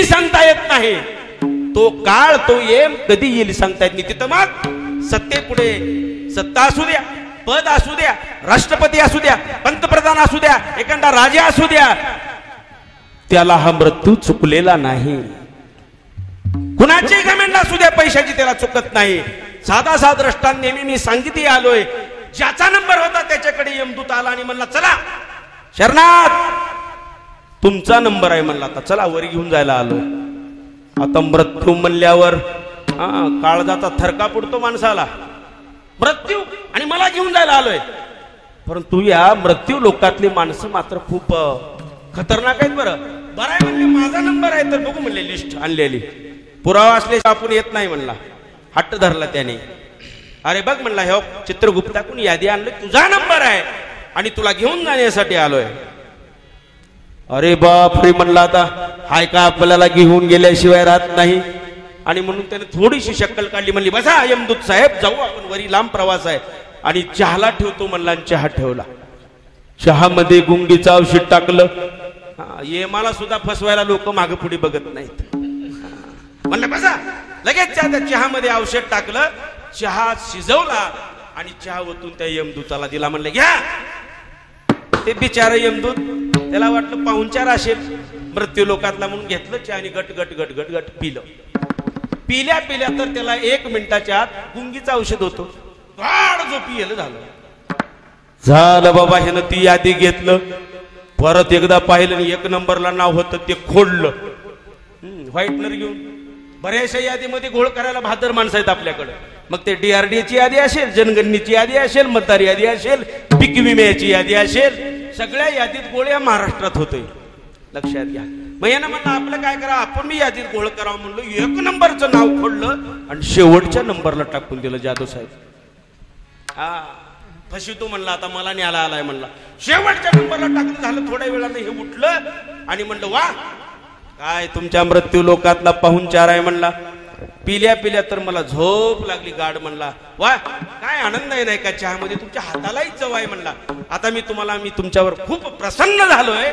सांगता येत नाही. तो काळ तो येम कधी येईल सांगता येत नाही. तिथं मग सत्तेपुढे सत्ता असू द्या, पद असू द्या, राष्ट्रपती असू द्या, पंतप्रधान असू द्या, एखादा राजा असू द्या, त्याला हा मृत्यू चुकलेला नाही. कुणाची घमंड असू द्या, पैशाची त्याला चुकत नाही. साधा दृष्टांत नेहमी मी सांगितली आलोय. ज्याचा नंबर होता त्याच्याकडे यमदूत आला आणि म्हणला चला शरणात, तुमचा नंबर आहे म्हणला, आता चला वर घेऊन जायला आलोय. आता मृत्यू म्हणल्यावर काळजाचा थरका पडतो माणसाला. मृत्यू आणि मला घेऊन जायला आलोय. परंतु या मृत्यू लोकातली माणसं मात्र खूप खतरनाक आहेत. बरं आहे म्हणले माझा नंबर आहे तर बघू म्हणले लिस्ट आणलेली, पुरावा असले आपण येत नाही म्हणला. हट्ट धरला त्याने. अरे बघ म्हणला हे चित्रगुप्ताकडून यादी आणली, तुझा नंबर आहे आणि तुला घेऊन जाण्यासाठी आलोय. अरे बापरे म्हणला, आता हाय का आपल्याला घेऊन गेल्याशिवाय राहत नाही. आणि म्हणून त्याने थोडीशी शक्कल काढली. म्हणली बसा यमदूत साहेब, जाऊ आपण, वरी लांब प्रवास आहे. आणि चहाला ठेवतो म्हणला, चहा ठेवला. चहामध्ये गुंगीचं औषध टाकलं. ये मला सुद्धा फसवायला लोक मागे पुढे बघत नाहीत. म्हणलं बसा, लगेच त्या चहामध्ये औषध टाकलं, चहा शिजवला आणि चहा ओतून त्या यमदूताला दिला. म्हणलं घ्या. ते बिचारा यमदूत, त्याला वाटलं पाहुणचार असेल मृत्यू लोकातला म्हणून घेतलं चहा आणि गट गट गट गट गट पिलं. पिल्या तर त्याला 1 मिनिटाच्या आत गुंगीचं औषध होतो. गाढ झोपी झालं बाबा. ह्यानं ती यादी घेतलं, परत एकदा पाहिलं आणि 1 नंबरला नाव होतं ते खोडलं. व्हाईटनर घेऊन बऱ्याचशा यादीमध्ये घोळ करायला भादर माणसं आहेत आपल्याकडे. मग ते DRDAची यादी असेल, जनगणनेची यादी असेल, मतदार यादी असेल, पीक विम्याची यादी असेल, सगळ्या यादीत गोळ या महाराष्ट्रात होतोय. लक्षात घ्या. मग यानं म्हणलं आपलं काय करा, आपण मी यादीत गोळ करावं म्हणलं. 1 नंबरचं नाव खोडलं आणि शेवटच्या नंबरला टाकून दिलं जाधव साहेब. फशितो म्हणला, आता मला न्यायला आलाय म्हणला. शेवटच्या नंबरला टाकलं. झालं थोड्या वेळानं हे उठलं आणि म्हणलं वा काय तुमच्या मृत्यू लोकातला पाहुणचार आहे म्हणला. पिल्या तर मला झोप लागली गाड म्हणला. वा काय आनंद आहे नाही का चहामध्ये, तुमच्या हातालाही चव आहे म्हणला. आता मी तुमच्यावर खूप प्रसन्न झालोय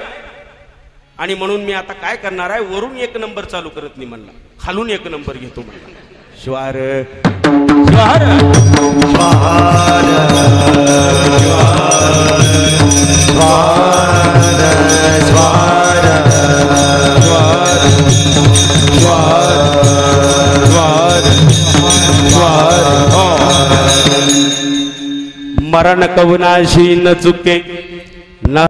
आणि म्हणून मी आता काय करणार आहे, वरून 1 नंबर चालू करत नाही म्हणला, खालून 1 नंबर घेतो म्हणला. श्वार श्वार मरण कवनाशी न चुके न